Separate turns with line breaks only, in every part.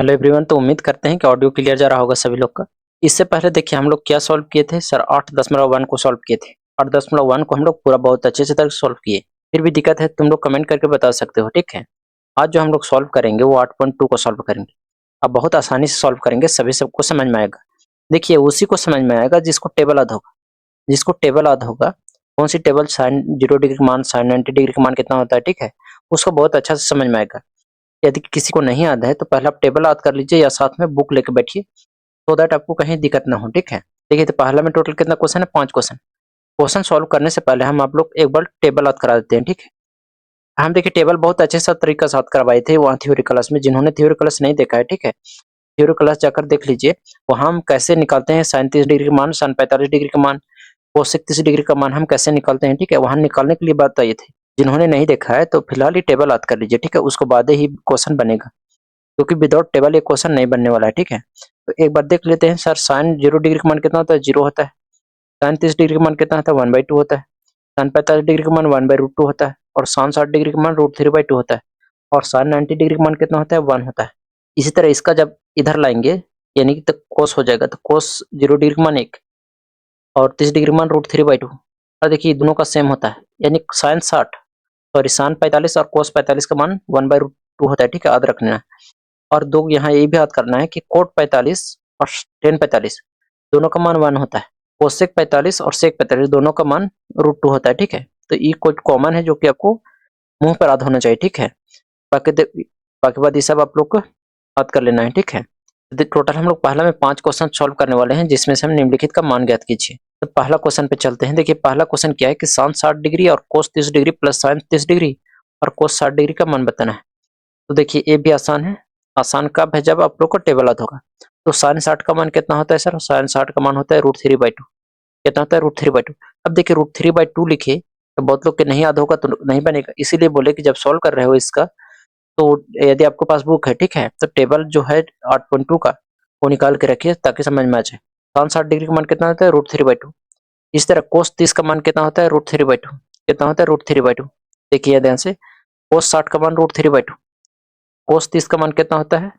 Hello everyone. तो उम्मीद करते हैं कि ऑडियो क्लियर जा रहा होगा सभी लोग का। इससे पहले देखिए हम लोग क्या सॉल्व किए थे सर, 8.1 को सॉल्व किए थे। 8.1 को हम लोग पूरा बहुत अच्छे से तरह सॉल्व किए। फिर भी दिक्कत है तुम लोग कमेंट करके बता सकते हो, ठीक है। आज जो हम लोग सॉल्व करेंगे वो 8.2 को सॉल्व करेंगे। अब बहुत आसानी से सॉल्व करेंगे, सभी सबको समझ में आएगा। देखिए उसी को समझ में आएगा जिसको टेबल याद होगा। जिसको टेबल याद होगा, कौन सी टेबल, साइन 0 डिग्री का मान, साइन 90 डिग्री का मान कितना होता है, ठीक है, उसको बहुत अच्छा से समझ में आएगा। यदि किसी को नहीं याद है तो पहले आप टेबल याद कर लीजिए या साथ में बुक लेके बैठिए, सो दैट आपको कहीं दिक्कत ना हो, ठीक है। देखिए तो पहला में टोटल कितना क्वेश्चन है, 5 क्वेश्चन। क्वेश्चन सॉल्व करने से पहले हम आप लोग एक बार टेबल याद करा देते हैं, ठीक है। हम देखिए टेबल बहुत अच्छे से तरीका से याद करवाए थे वहाँ थ्योरी क्लास में। जिन्होंने थ्योरी क्लास नहीं देखा है, ठीक है, थ्योरी क्लास जाकर देख लीजिए। वहाँ हम कैसे निकालते हैं साइन 30 डिग्री का मान, साइन 45 डिग्री का मान, कोसेक 30 डिग्री का मान हम कैसे निकालते हैं, ठीक है। वहाँ निकालने के लिए बात आई थी। जिन्होंने नहीं देखा है तो फिलहाल ही टेबल याद कर लीजिए, ठीक है, उसको बाद ही क्वेश्चन बनेगा, क्योंकि विदाउट टेबल ये क्वेश्चन नहीं बनने वाला है, ठीक है। तो एक बार देख लेते हैं सर, साइन 0 डिग्री का मान कितना होता है, 0 होता है। साइन 30 डिग्री का मान कितना होता है, 1/2 होता है। साइन 45 डिग्री का मान 1/√2 होता है। और साइन 60 डिग्री का मान √3/2 होता है। और साइन 90 डिग्री का मान कितना होता है, 1 होता है। इसी तरह इसका जब इधर लाएंगे यानी कि तो कोस हो जाएगा, तो कोस 0 डिग्री का मान 1 और 30 डिग्री का मान √3/2। और देखिए दोनों का सेम होता है, यानी साइन 60 सॉरी साइन 45 और कोस 45 का मान 1/√2 होता है, ठीक है, याद रखना है। और दो यहाँ ये भी याद करना है कि कोट 45 और टेन 45 दोनों का मान 1 होता है। कोसेक 45 और सेक 45 दोनों का मान √2 होता है, ठीक है। तो ये कोई कॉमन है जो कि आपको मुंह पर याद होना चाहिए, ठीक है। बाकी बात ये सब आप लोग को याद कर लेना है, ठीक है। टोटल हम लोग पहला में 5 क्वेश्चन सॉल्व करने वाले हैं, जिसमें से हम निम्नलिखित का मान ज्ञात कीजिए। तो पहला क्वेश्चन पे चलते हैं। देखिए पहला क्वेश्चन क्या है कि साइन 60 डिग्री और कोस 30 डिग्री प्लस साइन 30 डिग्री और कोस 60 डिग्री का मान बताना है। तो देखिए ये भी आसान है। आसान कब है, जब आप लोग को टेबल याद होगा। तो साइन 60 का मान कितना होता है सर, साइन 60 का मान होता है √3/2। कितना होता है, √3/2। अब देखिए √3/2 लिखे तो बहुत लोग के नहीं याद होगा तो नहीं बनेगा, इसीलिए बोले कि जब सॉल्व कर रहे हो इसका तो यदि आपके पास बुक है, ठीक है, तो टेबल जो है 8.2 का वो निकाल के रखिए ताकि समझ में आ जाए। साइन 60 डिग्री का मान कितना होता है, √3/2। इस तरह कोस 30 का मान कितना होता है, √3/2। कितना होता है, √3/2। देखिए ध्यान से, कोस 60 का मान √3/2। कोस 30 का मान कितना होता है,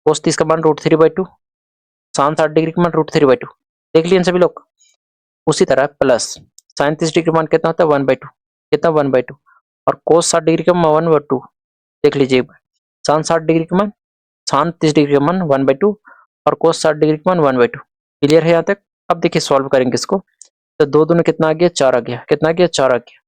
कोस 30 का मान √3/2। साइन 60 डिग्री का मान √3/2। देख लिए सभी लोग। उसी तरह प्लस साइन 30 डिग्री का मान कितना होता है, 1/2। कितना, 1/2। और कोस 60 डिग्री का मान 1/2। देख लीजिए एक बार, साइन 60 डिग्री का मान, साइन 30 डिग्री का मान 1/2 और कोस 60 डिग्री का मान 1/2। क्लियर है यहाँ तक। अब देखिए सॉल्व करेंगे इसको। तो दो दूनी कितना आ गया, 4 आ गया। कितना आ गया, 4 आ गया।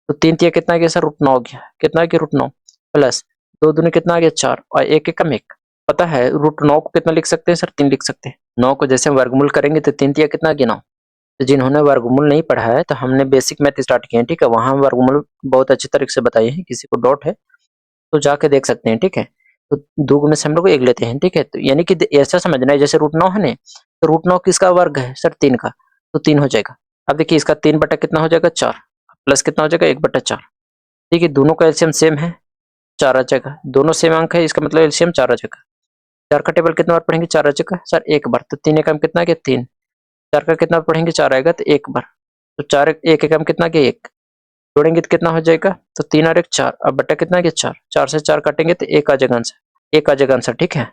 तो 3 तिया कितना आ गया सर, √9 हो गया। कितना आ गया, √9 प्लस दो दूनी कितना आ गया, 4 और एक एकम 1। पता है √9 को कितना लिख सकते हैं सर, 3 लिख सकते हैं। 9 को जैसे हम वर्गमूल करेंगे तो 3 तिया कितना आ गया, 9। तो जिन्होंने वर्गमूल नहीं पढ़ा है तो हमने बेसिक मैथ स्टार्ट किए हैं, ठीक है, वहाँ हम वर्गमूल बहुत अच्छी तरीके से बताए हैं। किसी को डाउट है तो जाके देख सकते हैं, ठीक है। तो 2 गुने से हम लोग 1 लेते हैं, ठीक है। तो यानी कि ऐसा समझना है जैसे √9 है ना, तो √9 किसका वर्ग है सर, 3 का, तो 3 हो जाएगा। अब देखिए इसका 3 बटा कितना हो जाएगा, 4 प्लस कितना हो जाएगा, 1/4। ठीक है, दोनों का एलसीएम सेम है, 4 आ जाएगा। दोनों सेम अंक है, इसका मतलब एलसीएम 4 आ जाएगा। 4 का टेबल कितना बार पढ़ेंगे, 4 आ जाएगा सर, 1 बार। तो 3 एकम कितना आ गया, 3। 4 का कितना पढ़ेंगे, 4 आएगा तो 1 बार। तो 4 1 एकम कितना गया, 1। जोड़ेंगे तो कितना हो जाएगा, तो 3 और 1 4। अब बटा कितना गया, 4। 4 से 4 काटेंगे तो 1 आ जाएगा आंसर, 1 आ जाएगा आंसर, ठीक है।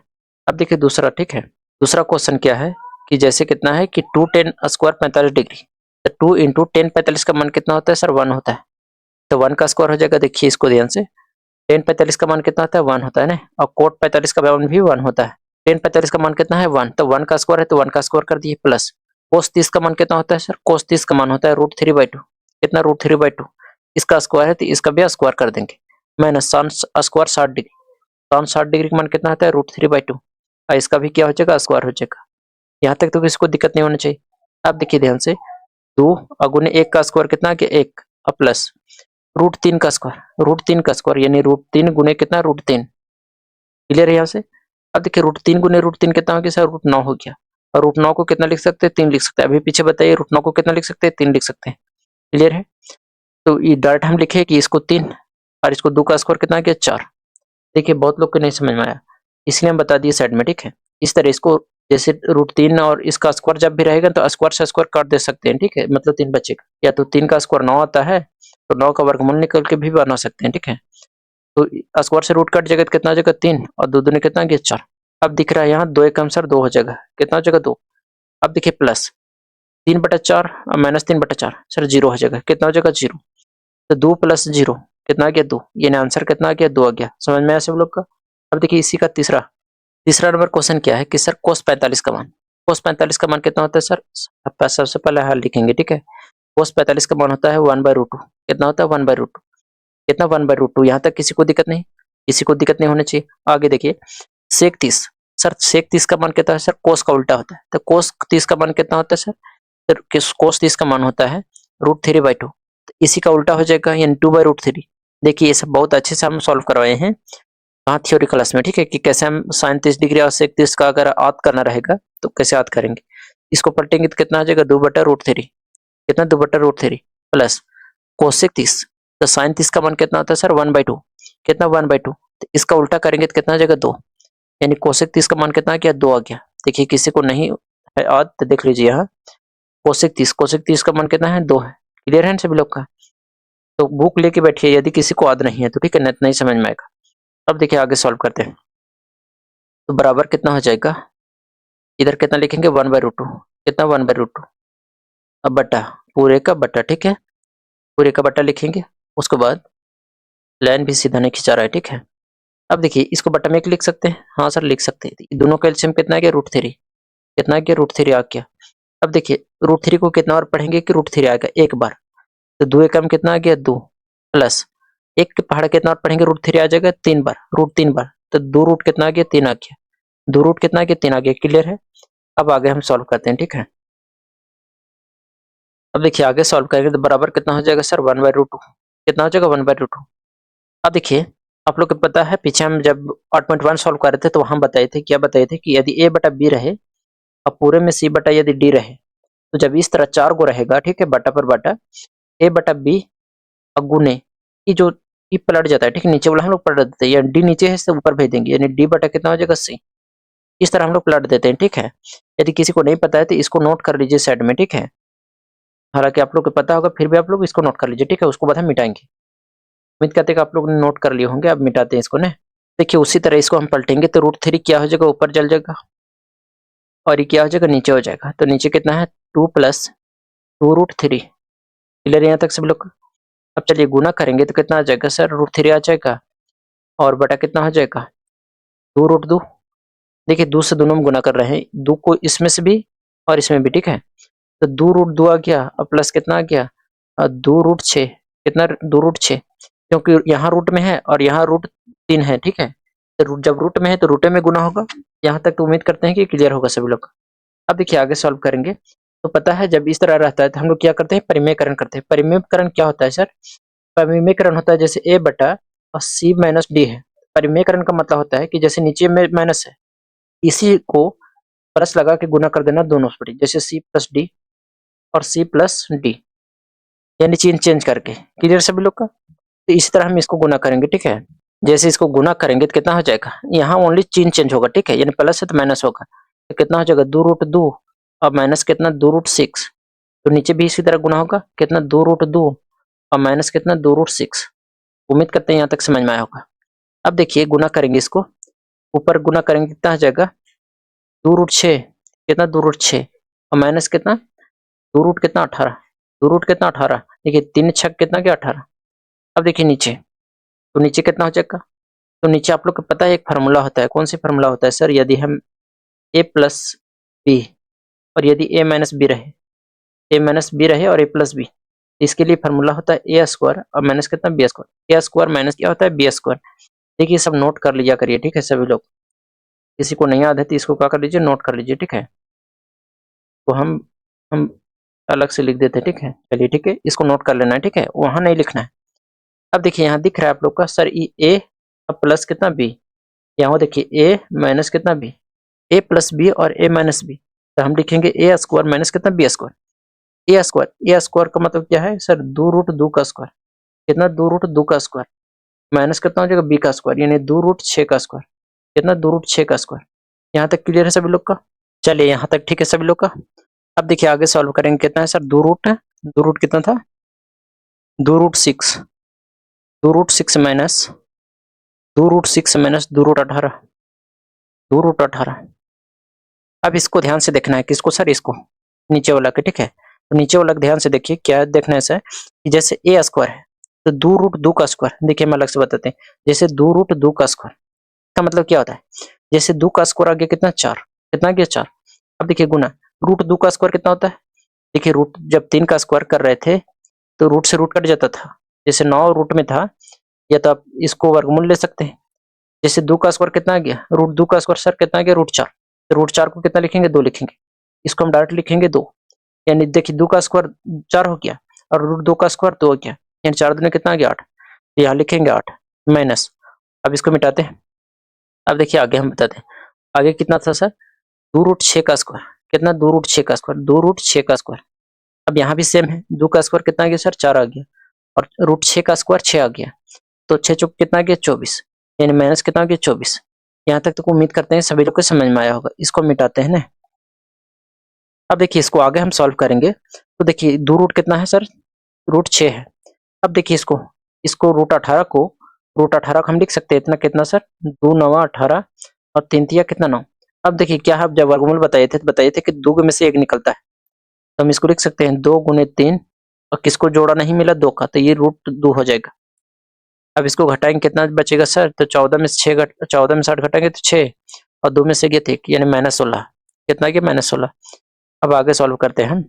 अब देखिए दूसरा, ठीक है। दूसरा क्वेश्चन क्या है कि जैसे कितना है कि 2 10 स्क्वायर 45 डिग्री, तो 2 इंटू 10 45 का मान कितना होता है सर, 1 होता है। तो 1 का स्क्वायर हो जाएगा। देखिए इसको ध्यान से, 10 45 का मान कितना होता है, 1 होता है ना, और कोट 45 का मान भी 1 होता है। 10 45 का मान कितना है, 1, तो 1 का स्क्वायर है तो 1 का स्क्वायर कर दिए, प्लस कोस 30 का मान कितना होता है सर, कोस 30 का मान होता है √3/2। कितना, √3/2। इसका स्क्वायर है तो इसका भी स्क्वायर कर देंगे, minus sine square 60 degree. Sine 60 degree का मान कितना होता है, √3/2। और इसका भी क्या हो जाएगा, स्क्वायर हो जाएगा। यहाँ तक तो किसी को दिक्कत नहीं होनी चाहिए। अब देखिए ध्यान से, 2 अगुने 1 का स्क्वायर कितना आ गया, 1 और प्लस √3 का स्क्वायर, √3 का स्क्वायर यानी √3 गुने कितना, √3। क्लियर है यहाँ से। अब देखिए √3 गुने √3 कितना हो गया सर, √9 हो गया। और √9 को कितना लिख सकते हैं, 3 लिख सकते हैं। अभी पीछे बताइए √9 को कितना लिख सकते हैं, 3 लिख सकते हैं। क्लियर है। तो ये डायरेक्ट हम लिखे कि इसको 3 और इसको 2 का स्क्वायर कितना आ गया, 4। देखिए बहुत लोग को नहीं समझ में आया, इसलिए हम बता दिए साइड में, ठीक है। इस तरह इसको जैसे √3 और इसका स्क्वायर जब भी रहेगा तो स्क्वायर से स्क्वायर काट दे सकते हैं, ठीक है, मतलब 3 बचेगा। या तो 3 का स्क्वायर 9 आता है तो 9 का वर्गमूल निकल के भी बना सकते हैं, ठीक है। तो स्क्वायर से रूट कट जाएगा तो कितना आ जाएगा, 3 और 2 दूनी कितना आ गया, 4। अब दिख रहा है यहाँ 2 एकम सर 2 हो जाएगा, कितना हो जाएगा 2। अब देखिए प्लस 3/4 और माइनस 3/4 सर 0 हो जाएगा, कितना हो जाएगा 0। तो 2 + 0 कितना आ गया 2, यानी आंसर कितना आ गया 2 आ गया। समझ में आया सब लोग का। अब देखिए इसी का तीसरा नंबर क्वेश्चन क्या है कि सर cos 45 का मान, cos 45 का मान कितना होता है सर। सबसे पहले हल लिखेंगे, ठीक है। cos 45 का मान होता है 1/√2, कितना होता है 1/√2, कितना 1/√2। यहाँ तक किसी को दिक्कत नहीं, किसी को दिक्कत नहीं होनी चाहिए। आगे देखिए sec 30, सर sec 30 का मान कितना है सर, cos का उल्टा होता है, तो cos 30 का मान कितना होता है सर, cos 30 का मान होता है √3/2, तो इसी का उल्टा हो जाएगा यानी 2/√3। देखिए ये सब बहुत अच्छे से हम सॉल्व करवाए हैं हाँ थ्योरी क्लास में, ठीक है, कि कैसे हम sin 30 डिग्री और sec 30 का अगर याद करना रहेगा तो कैसे याद करेंगे। इसको पलटेंगे तो कितना आ जाएगा 2/√3, कितना 2/√3 प्लस cosec 30, तो sin 30 का मान कितना होता है सर 1/2, कितना 1/2, तो इसका उल्टा करेंगे तो कितना आ जाएगा 2, यानी cosec 30 का मान कितना आ गया 2 आ गया। देखिए किसी को नहीं है याद तो देख लीजिए यहाँ cosec 30 का मान कितना है 2 है। क्लियर है सभी लोग का। तो बुक लेके बैठिए यदि किसी को याद नहीं है तो, ठीक है, नहीं समझ में आएगा। अब देखिए आगे सॉल्व करते हैं। तो बराबर कितना हो जाएगा, इधर कितना लिखेंगे 1/√2, कितना 1/√2, अब बटा पूरे का बटा, ठीक है, पूरे का बटा लिखेंगे। उसके बाद लाइन भी सीधा नहीं खिंचा रहा है, ठीक है। अब देखिए इसको बटा में एक लिख सकते हैं, हाँ सर लिख सकते हैं। दोनों का एलसीएम कितना आ गया √3, कितना आ गया √3 आ गया। अब देखिए √3 को कितना बार पढ़ेंगे कि √3 आएगा एक बार, तो 2 एकम कितना आ गया 2, प्लस एक के पहाड़ कितना बार पढ़ेंगे √3 आ जाएगा 3 बार, √3 बार, तो 2 रूट कितना आ गया 3 आ गया, 2 रूट कितना आ गया 3 आ गया। क्लियर है। अब आगे हम सॉल्व करते हैं, ठीक है। अब देखिए आगे सॉल्व करेंगे तो बराबर कितना हो जाएगा सर 1/√2, कितना हो जाएगा 1/√2। अब देखिए आप लोग को पता है पीछे हम जब 8.1 सॉल्व कर रहे थे तो वहां बताए थे, क्या बताए थे कि यदि a/b रहे और पूरे में c/ यदि d रहे, तो जब इस तरह 4 गो रहेगा, ठीक है, बटा पर बटा a/b और गुने की जो ई पलट जाता है, ठीक है, नीचे वाला हम लोग पलट देते हैं, या डी नीचे है तो ऊपर भेज देंगे, यानी डी बटा कितना हो जाएगा c। इस तरह हम लोग पलट देते हैं, ठीक है। यदि किसी को नहीं पता है तो इसको नोट कर लीजिए साइड में, ठीक है। हालांकि आप लोग को पता होगा फिर भी आप लोग इसको नोट कर लीजिए, ठीक है। उसको बाद हम मिटाएंगे। उम्मीद करते हैं कि आप लोग ने नोट कर लिए होंगे। अब मिटाते हैं इसको ना। देखिए उसी तरह इसको हम पलटेंगे तो √3 क्या हो जाएगा ऊपर चल जाएगा और ये क्या हो जाएगा नीचे हो जाएगा। तो नीचे कितना है 2 + 2√3। क्लियर यहाँ तक सब लोग। अब चलिए गुना करेंगे तो कितना आ जाएगा सर √3 आ जाएगा और बटा कितना हो जाएगा 2√2। देखिए 2 से दोनों में गुना कर रहे हैं, 2 को इसमें से भी और इसमें भी, ठीक है। तो 2√2 आ गया और प्लस कितना आ गया 2√6, कितना 2√6, क्योंकि यहाँ रूट में है और यहाँ √3 है, ठीक है। तो जब रूट में है तो रूटे में गुना होगा। यहाँ तक तो उम्मीद करते हैं कि क्लियर होगा सभी लोग। अब देखिए आगे सॉल्व करेंगे तो पता है जब इस तरह रहता है तो हम लोग क्या करते हैं परिमेयकरण करते हैं। परिमेयकरण क्या होता है सर, परिमेयकरण होता है जैसे a बटा और c माइनस डी है। परिमेयकरण का मतलब होता है कि जैसे नीचे में माइनस है इसी को प्लस लगा के गुना कर देना दोनों पर, जैसे c + d और c + d, यानी चिन्ह चेंज करके। क्लियर सभी लोग का। तो इसी तरह हम इसको गुना करेंगे, ठीक है। जैसे इसको गुना करेंगे तो कितना हो जाएगा, यहाँ ओनली चिन्ह चेंज होगा, ठीक है, यानी प्लस है तो माइनस होगा। तो कितना हो जाएगा 2√2 और माइनस कितना 2√6। तो नीचे भी इसी तरह गुना होगा, कितना 2√2 और माइनस कितना 2√6। उम्मीद करते हैं यहाँ तक समझ में आया होगा। अब देखिए गुना करेंगे इसको, ऊपर गुना करेंगे कितना हो जाएगा 2√6, कितना 2√6 और माइनस कितना 2 कितना 18, 2 कितना 18। देखिए 3 छक कितना क्या 18। अब देखिए नीचे, तो नीचे कितना हो जाएगा, तो नीचे आप लोग को पता है एक फार्मूला होता है। कौन सी फार्मूला होता है सर, यदि हम a + b और यदि a - b रहे, a - b रहे और a + b, इसके लिए फार्मूला होता है a² और माइनस कितना b²। a² माइनस क्या होता है b²। देखिए सब नोट कर लिया करिए, ठीक है सभी लोग। किसी को नहीं याद है तो इसको क्या कर लीजिए नोट कर लीजिए, ठीक है। तो हम अलग से लिख देते हैं, ठीक है। चलिए ठीक है, इसको नोट कर लेना है, ठीक है, वहां नहीं लिखना है। अब देखिए यहाँ दिख रहा है आप लोग का सर a और प्लस कितना b, यहाँ देखिए a माइनस कितना b, a + b और a - b, तो हम लिखेंगे a² माइनस कितना b²। a² का मतलब क्या है सर 2√2 का स्क्वायर, कितना 2√2 का स्क्वायर माइनस कितना हो जाएगा b², यानी 2√6 का स्क्वायर, कितना 2√6 का स्क्वायर। यहाँ तक क्लियर है सभी लोग का। चलिए यहाँ तक ठीक है सभी लोग का। अब देखिए आगे सॉल्व करेंगे, कितना है सर 2 रूट है, 2 रूट कितना था 2√6, 2√6 माइनस 2√6 माइनस 2√18, 2√18। अब इसको ध्यान से देखना है, किसको सर? इसको, नीचे वाला के, ठीक है। तो नीचे वाला ध्यान से देखिए, क्या देखना है सर कि जैसे ए स्क्वायर है तो 2√2 का स्क्वायर, देखिए हम अलग से बताते हैं। जैसे 2√2 का स्क्वायर का मतलब क्या होता है? जैसे 2 का स्क्वायर आ गया कितना? 4। कितना गया? 4। अब देखिए गुना, √2 का स्क्वायर कितना होता है? देखिए रूट जब 3 का स्क्वायर कर रहे थे तो रूट से रूट कट जाता था। जैसे 9 रूट में था, या तो आप इसको वर्गमूल ले सकते हैं। जैसे 2 का स्क्वायर कितना आ गया? √2 का स्क्वायर सर कितना आ गया? √4। तो √4 को कितना लिखेंगे? 2 लिखेंगे। इसको हम डायरेक्ट लिखेंगे 2, यानी देखिए 2 का स्क्वायर 4 हो गया और √2 का स्क्वायर 2 हो गया, यानी 4 दूनी कितना आ गया? 8। तो यहाँ लिखेंगे 8 माइनस, अब इसको मिटाते हैं। अब देखिए आगे हम बताते हैं, आगे कितना था सर? 2√6 का स्क्वायर कितना? 2√6 का स्क्वायर, 2√6 का स्क्वायर। अब यहाँ भी सेम है, 2 का स्क्वायर कितना आ गया सर? 4 आ गया, और √6 का स्क्वायर 6 आ गया, तो 6 चौक कितना आ गया? 24, यानी माइनस कितना आ गया? 24। यहाँ तक तो उम्मीद करते हैं सभी लोग को समझ में आया होगा। इसको मिटाते हैं ना। अब देखिए इसको आगे हम सॉल्व करेंगे, तो देखिए 2 रूट कितना है सर? √6 है। अब देखिए इसको इसको √18 को, √18 को हम लिख सकते हैं इतना, कितना सर? 2 9 18 और 3 तिया कितना? 9। अब देखिए क्या है, जब वर्गमूल बताए थे तो बताए थे कि 2 में से 1 निकलता है, तो हम इसको लिख सकते हैं 2 गुने 3, और किसको जोड़ा नहीं मिला? 2 का, तो ये √2 हो जाएगा। अब इसको घटाएंगे कितना बचेगा सर? तो 14 में से 60 घटाएंगे तो 6, और 2 में से गए थे यानी -16, कितना गया? -16। अब आगे सॉल्व करते हैं हम।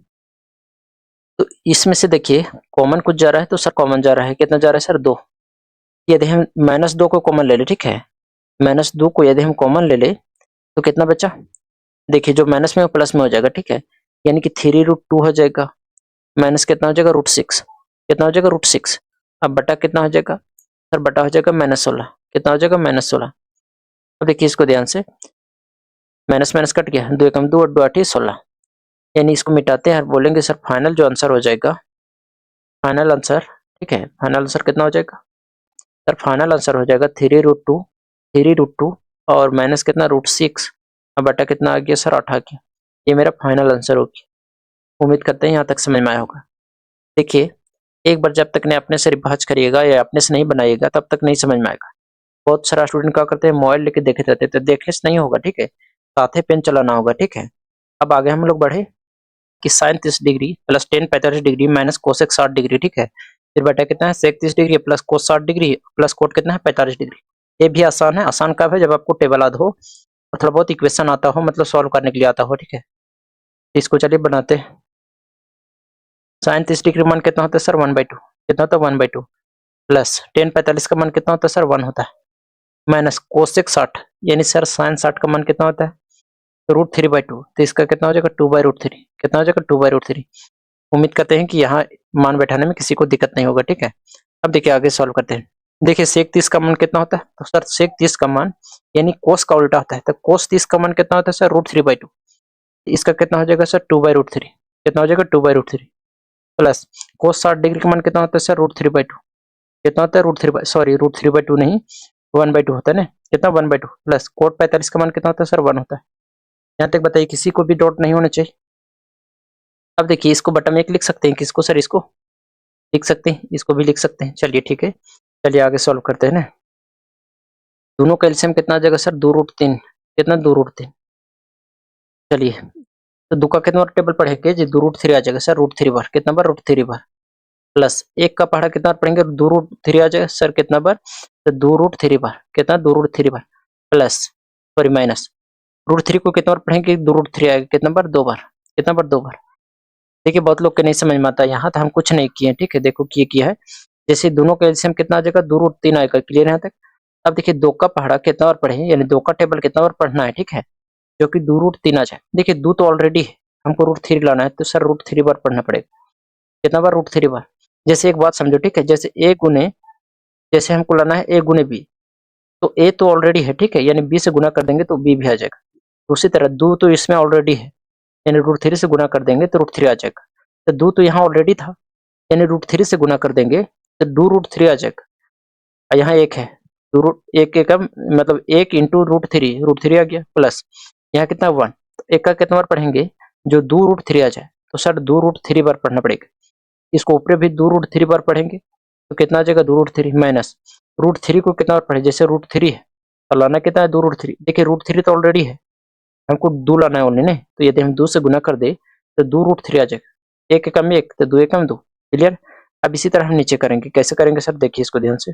तो इसमें से देखिए कॉमन कुछ जा रहा है, तो सर कॉमन जा रहा है, कितना जा रहा है सर? 2। यदि हम -2 को कॉमन ले ले, ठीक है, -2 को यदि हम कॉमन ले ले तो कितना बचा? देखिए जो माइनस में प्लस में हो जाएगा, ठीक है, यानी कि 3√2 हो जाएगा, माइनस कितना हो जाएगा? √6, कितना हो जाएगा? √6। अब बटा कितना हो जाएगा सर? बटा हो जाएगा -16, कितना हो जाएगा? -16। अब देखिए इसको ध्यान से, माइनस माइनस कट गया, 2 एकम 2 और 2 8 16, यानी इसको मिटाते हैं और बोलेंगे सर फाइनल जो आंसर हो जाएगा, फाइनल आंसर, ठीक है, फाइनल आंसर कितना हो जाएगा सर? फाइनल आंसर हो जाएगा 3√2 और माइनस कितना? √6, और बटा कितना आ गया सर? 8 आ गया। ये मेरा फाइनल आंसर हो गया। उम्मीद करते हैं यहाँ तक समझ में आया होगा। देखिए एक बार जब तक नहीं अपने से रिवाज करिएगा या अपने से नहीं बनाइएगा तब तक नहीं समझ में आएगा। बहुत सारा स्टूडेंट क्या करते हैं, मोबाइल लेके देखे रहते हैं, तो देखने से नहीं होगा, ठीक है, साथ ही पेन चलाना होगा, ठीक है। अब आगे हम लोग बढ़े कि sine 30 degree plus tan 45 degree minus cosec 60 degree, ठीक है। फिर बेटा कितना है? Sec 30 degree plus cos 60 degree plus cot कितना है? 45 डिग्री। ये भी आसान है। आसान कब है? जब आपको टेबल याद हो और थोड़ा बहुत इक्वेशन आता हो, मतलब सॉल्व करने के लिए आता हो, ठीक है। इसको चलिए बनाते हैं। साइन 30 डिग्री मान कितना होता है सर? 1/2। कितना होता है? 1/2 प्लस टेन 45 का मान कितना होता है सर? 1 होता है, माइनस कोसेक 60, यानी सर साइन 60 का मान कितना होता है? तो √3/2, तो इसका कितना हो जाएगा? 2/√3। कितना हो जाएगा? 2/√3। उम्मीद करते हैं कि यहाँ मान बैठाने में किसी को दिक्कत नहीं होगा, ठीक है। अब देखिए आगे सॉल्व करते हैं। देखिए सेक 30 का मान कितना होता है? तो सर सेक 30 का मान यानी कोस का उल्टा होता है, तो कोस 30 का मान कितना होता है सर? √3/2। इसका कितना हो जाएगा सर? 2/√3। कितना हो जाएगा? 2/√3 प्लस कोस 60 डिग्री का मान कितना होता है सर? √3/2। कितना होता है? √3/2 नहीं, 1/2 होता है ना। कितना? 1/2 प्लस कोट 45 का मान कितना होता है सर? 1 होता है। यहाँ तक बताइए, किसी को भी डाउट नहीं होना चाहिए। अब देखिए इसको बटा में 1 लिख सकते हैं, किसको सर? इसको लिख सकते हैं, इसको भी लिख सकते हैं। चलिए ठीक है, चलिए आगे सॉल्व करते हैं ना। दोनों का एलसीएम कितना आ जाएगा सर? 2√3। कितना? 2√3। चलिए तो दो का कितना बार टेबल पढ़ेंगे जी? 2√3 आ जाएगा सर, √3 बार। कितना बार? √3 बार प्लस 1 का पढ़ा कितना बार पढ़ेंगे? 2√3 आ जाएगा सर, कितना बार? तो 2√3 बार। कितना? 2√3 बार प्लस सॉरी माइनस √3 को कितना बार पढ़ेंगे? 2√3 आएगा, कितना बार? 2 बार। कितना बार? 2 बार। देखिए बहुत लोग के नहीं समझ में आता, यहाँ तो हम कुछ नहीं किए, ठीक है। देखो ये किया है, जैसे दोनों का एलसीएम कितना आ जाएगा? 2√3 आएगा। क्लियर है यहाँ तक? अब देखिए 2 का पढ़ा कितना बार पढ़े, यानी 2 का टेबल कितना बार पढ़ना है, ठीक है, जो कि 2√3 आ जाए। देखिए 2 तो ऑलरेडी है, हमको √3 लाना है, तो सर √3 बार पढ़ना पड़ेगा। कितना बार? √3 बार। जैसे एक बात समझो, ठीक है, जैसे a गुने, जैसे हमको लाना है a गुने b, तो a तो ऑलरेडी है, ठीक है, यानी b से गुना कर देंगे तो b भी आ जाएगा। उसी तरह 2 तो इसमें ऑलरेडी है, यानी √3 से गुना कर देंगे तो √3 आ जाएगा। तो 2 तो यहाँ ऑलरेडी था, यानी √3 से गुना कर देंगे तो 2√3 आ जाएगा। और यहाँ 1 है, एक का मतलब 1 इंटू √3 आ गया, प्लस यहाँ कितना? 1। तो 1 का कितना बार पढ़ेंगे? जो 2√3 आ जाए, तो सर 2√3 बार पढ़ना पड़ेगा। इसको ऊपर भी 2√3 बार पढ़ेंगे तो कितना आ जाएगा? 2√3 माइनस √3 को कितना बार पढ़े? जैसे √3 है और लाना कितना है 2√3। देखिए √3 तो ऑलरेडी है, हमको 2 लाना है ओनली ने, तो यदि हम 2 से गुना कर दे तो 2√3 आ जाएगा। 1 एकम 1 तो 2 एकम 2। क्लियर। अब इसी तरह हम नीचे करेंगे, कैसे करेंगे सर देखिए इसको ध्यान से।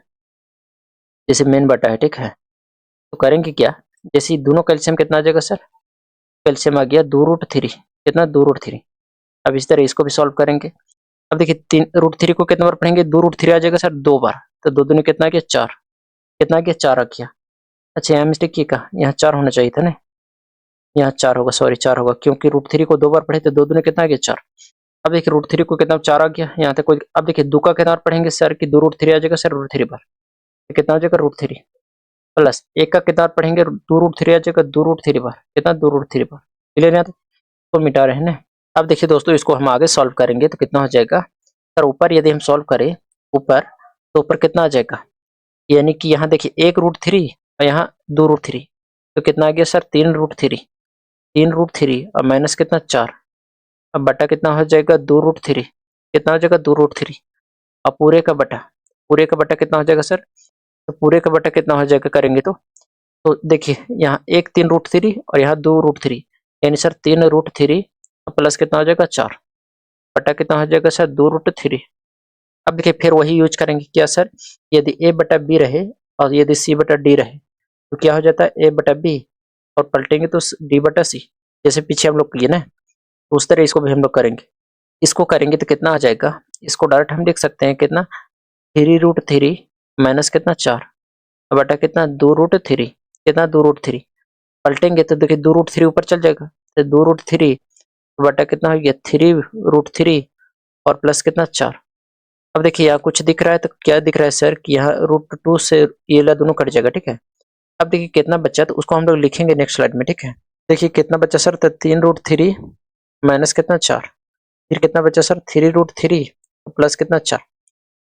जैसे मेन बटा है ठीक है, तो करेंगे क्या, जैसे दोनों कैल्शियम कितना आ जाएगा सर, कैल्शियम आ गया 2√3, कितना 2√3। अब इस तरह इसको भी सॉल्व करेंगे। अब देखिए 3√3 को कितने बार पढ़ेंगे, 2√3 आ जाएगा सर 2 बार, तो 2 दूनी कितना आ गया 4, कितना आ गया 4 आ गया। अच्छा यहाँ मिस्टेक किए कहा, यहाँ 4 होना चाहिए था ना, यहाँ 4 होगा, सॉरी 4 होगा, क्योंकि √3 को 2 बार पढ़े तो 2 दूनी कितना आ गया 4। अब देखिए √3 को कितना 4 आ गया यहाँ तक कोई। अब देखिए 2 का कितना बार पढ़ेंगे सर कि 2√3 आ जाएगा सर √3 बार, तो कितना हो जाएगा √3 प्लस 1 का कितना बार पढ़ेंगे 2√3 आ जाएगा 2√3 बार, कितना 2√3 बार। क्लियर यहाँ तक तो मिटा रहे हैं ना। अब देखिए दोस्तों इसको हम आगे सॉल्व करेंगे तो कितना हो जाएगा सर, ऊपर यदि हम सॉल्व करें ऊपर, तो ऊपर कितना आ जाएगा, यानी कि यहाँ देखिए 1√3 और यहाँ 2√3, तो कितना आ गया सर 3√3, 3√3 और माइनस कितना 4, अब बटा कितना हो जाएगा 2√3, कितना हो जाएगा 2√3 और पूरे का बटा कितना हो जाएगा सर, तो पूरे का बटा कितना हो जाएगा करेंगे तो देखिए यहाँ 3√3 और यहाँ 2√3, यानी सर 3√3 प्लस कितना हो जाएगा 4 बटा कितना हो जाएगा सर 2√3। अब देखिए फिर वही यूज करेंगे क्या सर, यदि a बटा b रहे और यदि c बटा d रहे तो क्या हो जाता है a बटा b, और पलटेंगे तो d बटा c, जैसे पीछे हम लोग किए ना, तो उस तरह इसको भी हम लोग करेंगे। इसको करेंगे तो कितना आ जाएगा, इसको डायरेक्ट हम लिख सकते हैं कितना 3√3 माइनस कितना 4 बटा कितना 2√3, कितना 2√3, पलटेंगे तो देखिए 2√3 ऊपर चल जाएगा, तो 2√3 बटा कितना हो गया 3√3 और प्लस कितना 4। अब देखिए यहाँ कुछ दिख रहा है, तो क्या दिख रहा है सर कि यहाँ √2 से ये ला दोनों कट जाएगा ठीक है। अब देखिए कितना बचा, तो उसको हम लोग लिखेंगे नेक्स्ट स्लाइड में ठीक है। देखिए कितना बचा सर, तो 3√3 माइनस कितना 4, फिर कितना बचा सर 3√3 प्लस कितना 4।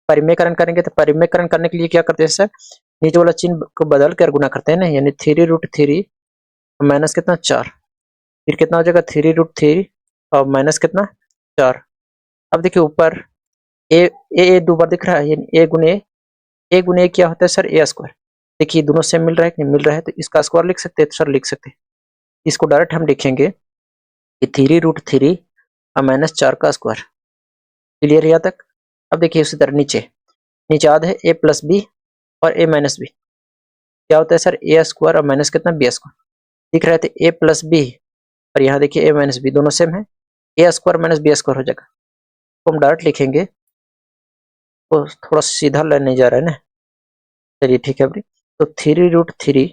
परिमेयकरण करेंगे, तो परिमेयकरण करने के लिए क्या करते हैं सर, नीचे वाला चिन्ह को बदल कर गुना करते हैं ना, यानी 3√3 माइनस कितना 4, फिर कितना हो जाएगा 3√3 और माइनस कितना 4। अब देखिए ऊपर ए 2 बार दिख रहा है, यानी ए गुने क्या होता है सर ए स्क्वायर। देखिए दोनों सेम मिल रहा है कि नहीं मिल रहा है, तो इसका स्क्वायर लिख सकते हैं, तो सर लिख सकते हैं। इसको डायरेक्ट हम लिखेंगे कि 3√3 और माइनस 4 का स्क्वायर। क्लियर है यहाँ तक। अब देखिए उसी तरह नीचे याद है ए प्लस बी और ए माइनस बी, क्या होता है सर ए स्क्वायर और माइनस कितना बी स्क्वायर। दिख रहा है तो ए प्लस बी और यहाँ देखिए ए माइनस बी दोनों सेम है, a square minus B square हो जाएगा। तो हम डायरेक्ट लिखेंगे, तो थोड़ा सीधा लाइन नहीं जा रहा है ना, चलिए ठीक है अभी। तो 3√3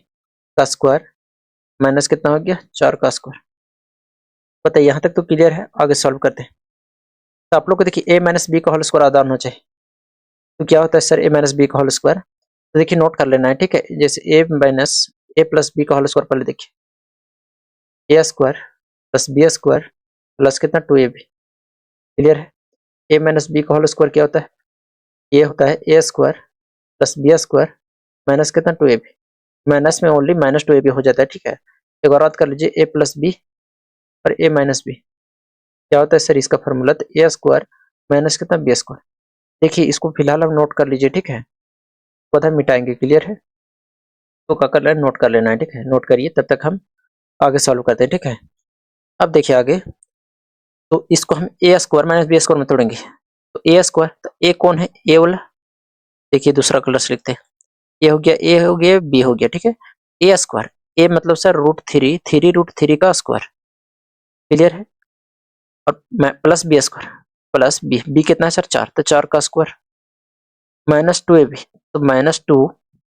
का स्क्वायर माइनस कितना हो गया 4 का स्क्वायर। बताइए यहाँ तक तो क्लियर है, आगे सॉल्व करते हैं। तो आप लोग को देखिए ए माइनस बी का होल स्क्वायर आधा होना चाहिए, तो क्या होता है सर ए माइनस बी का होल स्क्वायर, तो देखिए नोट कर लेना है ठीक है। जैसे ए प्लस बी का होल स्क्वायर पहले देखिए, a square plus B square plus कितना 2ab। क्लियर है। ए माइनस बी का होल स्क्वायर क्या होता है, ये होता है a square plus B square minus कितना 2ab, माइनस में ओनली माइनस 2ab हो जाता है ठीक है। एक और बात कर लीजिए, ए प्लस बी और ए माइनस बी क्या होता है सर, इसका फॉर्मूला तो ए स्क्वायर माइनस कितना बी स्क्वायर। देखिए इसको फिलहाल हम नोट कर लीजिए ठीक है, पता मिटाएंगे। क्लियर है, तो क्या करना है नोट कर लेना है ठीक है, नोट करिए, तब तक हम आगे सॉल्व करते हैं ठीक है। अब देखिए आगे, तो इसको हम ए स्क्वायर माइनस बी स्क्वायर में तोड़ेंगे, तो ए स्क्वायर, तो ए कौन है ए वाला, देखिए दूसरा कलर से लिखते हैं, ए हो गया ए हो गया बी हो गया ठीक है। ए स्क्वायर, ए मतलब सर √3 का स्क्वायर। क्लियर है। और plus B square plus B कितना है सर 4, तो 4 का स्क्वायर माइनस 2ab, तो माइनस 2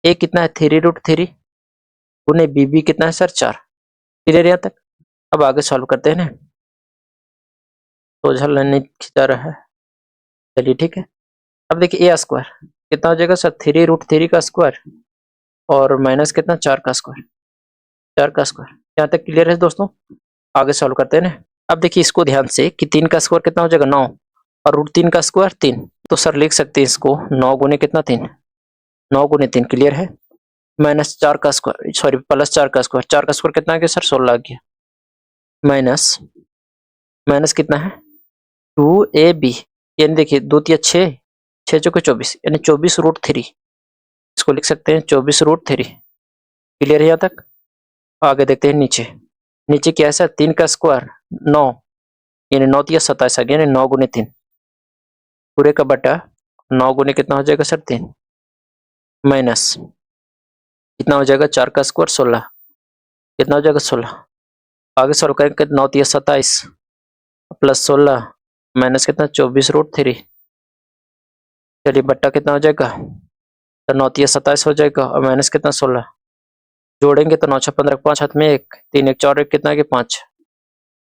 ए कितना है 3√3 गुने बी कितना है सर 4। क्लियर यहाँ तक। अब आगे सॉल्व करते हैं ना, तो झल नहीं खिंचा रहा है, चलिए ठीक है। अब देखिए ए स्क्वायर कितना हो जाएगा सर 3√3 का स्क्वायर और माइनस कितना 4 का स्क्वायर, 4 का स्क्वायर। यहाँ तक क्लियर है दोस्तों, आगे सॉल्व करते हैं ना। अब देखिए इसको ध्यान से कि 3 का स्क्वायर कितना हो जाएगा 9 और √3 का स्क्वायर 3, तो सर लिख सकते हैं इसको 9 गुने कितना 3, 9 गुने 3। क्लियर है। माइनस 4 का स्क्वायर, सॉरी प्लस 4 का स्क्वायर, 4 का स्क्वायर कितना आ गया सर 16 आ गया, माइनस माइनस कितना है 2ab, यानी देखिए 2 3 6, 6 चौके 24, यानी 24√3, इसको लिख सकते हैं 24√3। क्लियर है यहाँ तक? आगे देखते हैं नीचे। नीचे क्या है सर? 3 का स्क्वायर 9, यानी 9 तिया 27 आ गया, यानी 9 गुने 3 पूरे का बटा 9 गुने कितना हो जाएगा सर? 3 माइनस कितना हो जाएगा? 4 का स्क्वायर 16, कितना हो जाएगा? 16। आगे सॉल्व करेंगे 9 तिया 27 प्लस 16 माइनस कितना? 24√3। चलिए बट्टा कितना हो जाएगा? तो 9 तिया 27 हो जाएगा और माइनस कितना? 16। जोड़ेंगे तो 9 6 15 5 हाथ में 1, 3 1 4 1 कितना आ गया? 5,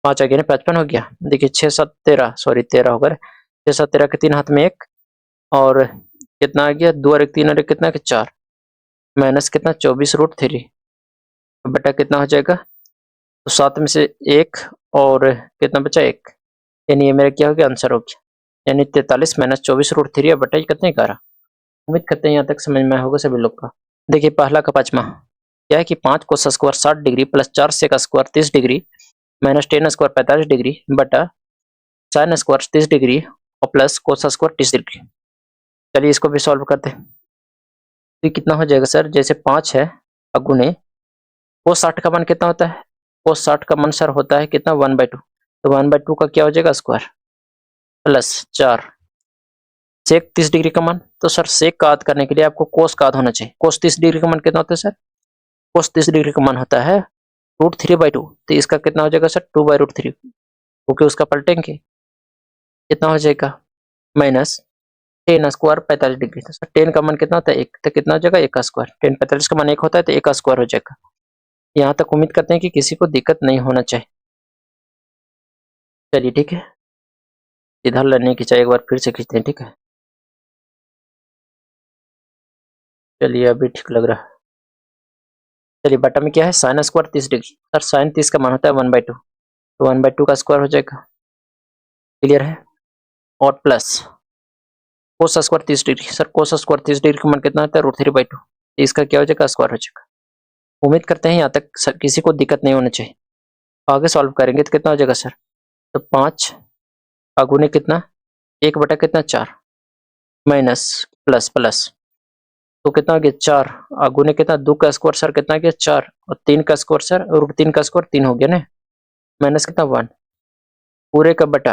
5 आ गया ना? 55 हो गया। देखिए 6 7 13, सॉरी 13 होगा, 6 7 13 के 3 हाथ में 1 और कितना आ गया? 2 और 1 3 और 1 कितना आ गया? 4 माइनस कितना? 24√3 बटा कितना हो जाएगा? तो 7 में से 1 और कितना बचा? 1, यानी ये मेरा क्या हो गया? आंसर हो गया, यानी 43 माइनस 24√3 बटा ये कितने? 11। उम्मीद करते हैं यहाँ तक समझ में आया होगा सभी लोग का। देखिए पहला का पांचवा क्या है कि 5 cos square 60 degree plus 4 sec square 30 degree minus 10 square 45 degree बटा साइन स्क्वायर 30 डिग्री और प्लस कोस स्क्वायर 30 डिग्री। चलिए इसको भी सॉल्व करते हैं। तो ये कितना हो जाएगा सर? जैसे 5 है गुने कोस 60 का मान कितना होता है? कोस 60 का मान सर होता है कितना? 1/2। तो 1/2 का क्या हो जाएगा? स्क्वायर प्लस 4 सेक 30 डिग्री का मान। तो सर सेक का आध करने के लिए आपको कोस का आध होना चाहिए। कोस 30 डिग्री का मान कितना होता है सर? कोस 30 डिग्री का मान होता है √3/2। तो इसका कितना हो जाएगा सर? 2/√3, क्योंकि उसका पलटेंगे कितना हो जाएगा? Minus 10 square 45 degree. तो सर 10 का मान कितना होता है? 1, तो कितना हो जाएगा? 1 का स्क्वायर। 10 45 का मान 1 होता है तो 1 का स्क्वायर हो जाएगा। यहाँ तक उम्मीद करते हैं कि किसी को दिक्कत नहीं होना चाहिए। चलिए ठीक है, इधर लेने की चाहिए, एक बार फिर से खींचते हैं। ठीक है, चलिए अभी ठीक लग रहा है। चलिए बटा में क्या है? Sine square 30 degree. Sir sine 30 का मान होता है 1/2, तो 1/2 का स्क्वायर हो जाएगा। क्लियर है? और plus cos square 30 degree. Sir कोस स्क्वायर 30 डिग्री का मान कितना होता है? √3/2। इसका क्या हो जाएगा? स्क्वायर हो जाएगा। उम्मीद करते हैं यहाँ तक सर किसी को दिक्कत नहीं होनी चाहिए। आगे सॉल्व करेंगे तो कितना हो जाएगा सर? तो 5 गुने कितना? 1 बटा कितना? 4 माइनस प्लस प्लस, तो कितना हो गया? 4 गुने कितना? 2 का स्क्वायर सर कितना गया? 4 और 3 का स्क्वायर सर, और 3 का स्क्वायर 3 हो गया ना, माइनस कितना? 1 पूरे का बटा,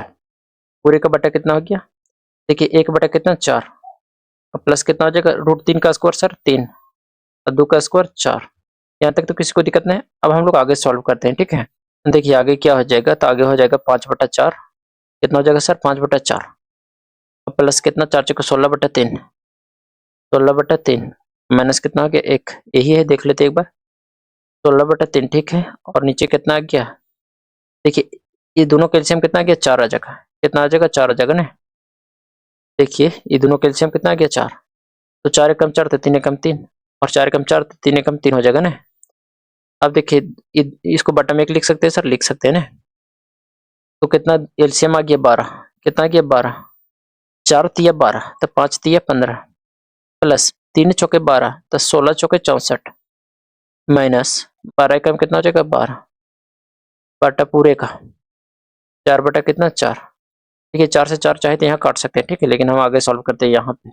पूरे का बटा कितना हो गया? देखिए 1 बटा कितना? 4 और प्लस कितना हो जाएगा? √3 का स्क्वायर सर 3 और 2 का स्क्वायर 4। यहाँ तक तो किसी को दिक्कत नहीं है। अब हम लोग आगे सॉल्व करते हैं। ठीक है, देखिए आगे क्या हो जाएगा? तो आगे हो जाएगा 5/4, कितना हो जाएगा सर? 5/4 और प्लस कितना? 4 चौके 16/3, 16/3 माइनस कितना हो गया? 1, यही है, देख लेते एक बार। 16/3 ठीक है, और नीचे कितना आ गया? देखिए ये दोनों कैल्शियम कितना आ गया? 4 आ जाएगा। कितना आ जाएगा? 4 आ जाएगा ना। देखिए ये दोनों कैल्शियम कितना आ गया? 4, तो 4 एकम 4 तो 3 एकम 3 और 4 एकम 4 तो 3 एकम 3 हो जाएगा ना। अब देखिए इसको बटा में 1 लिख सकते हैं सर, लिख सकते हैं ना। तो कितना एलसीएम आ गया? 12, कितना आ गया? 12, 4 तिया 12 तो 5 तिया 15 प्लस 3 चौके 12 तो 16 चौके 64 माइनस 12 एकम कितना हो जाएगा? 12 बटा पूरे का 4 बटा कितना? 4। देखिए 4 से 4 चाहे तो यहाँ काट सकते हैं, ठीक है, लेकिन हम आगे सॉल्व करते हैं। यहाँ पे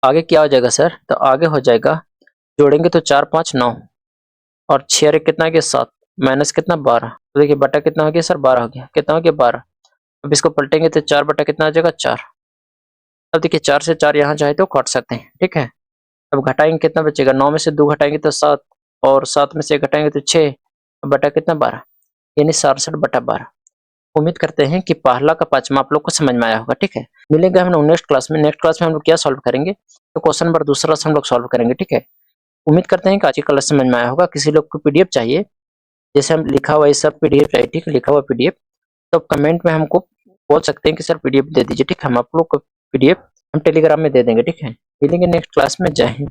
आगे क्या हो जाएगा सर? तो आगे हो जाएगा, जोड़ेंगे तो 4 5 9 और 6 और 1 कितना आ गया? 7 माइनस कितना? 12। तो देखिए बटा कितना हो गया सर? 12 हो गया। कितना हो गया? 12। अब इसको पलटेंगे तो 4 बटा कितना आ जाएगा? 4। अब देखिए 4 से 4 यहाँ चाहे तो काट सकते हैं, ठीक है। अब घटाएंगे कितना बचेगा? 9 में से 2 घटाएंगे तो 7 और 7 में से 1 घटाएंगे तो 6 बटा कितना? 12, यानी 67/12। उम्मीद करते हैं कि पहला का पांचवा आप लोग को समझ में आया होगा। ठीक है, मिलेंगे हम लोग नेक्स्ट क्लास में। नेक्स्ट क्लास में हम लोग क्या सॉल्व करेंगे? तो क्वेश्चन नंबर दूसरा से हम लोग सॉल्व करेंगे। ठीक है, उम्मीद करते हैं कि आज की क्लास समझ में आया होगा। किसी लोग को पीडीएफ चाहिए, जैसे हम लिखा हुआ ये सब पीडीएफ चाहिए, ठीक है, लिखा हुआ पीडीएफ, तो कमेंट में हमको बोल सकते हैं कि सर पीडीएफ दे दीजिए। ठीक है, हम आप लोग को पीडीएफ हम टेलीग्राम में दे देंगे। ठीक है, मिलेंगे नेक्स्ट क्लास में। जय हिंद।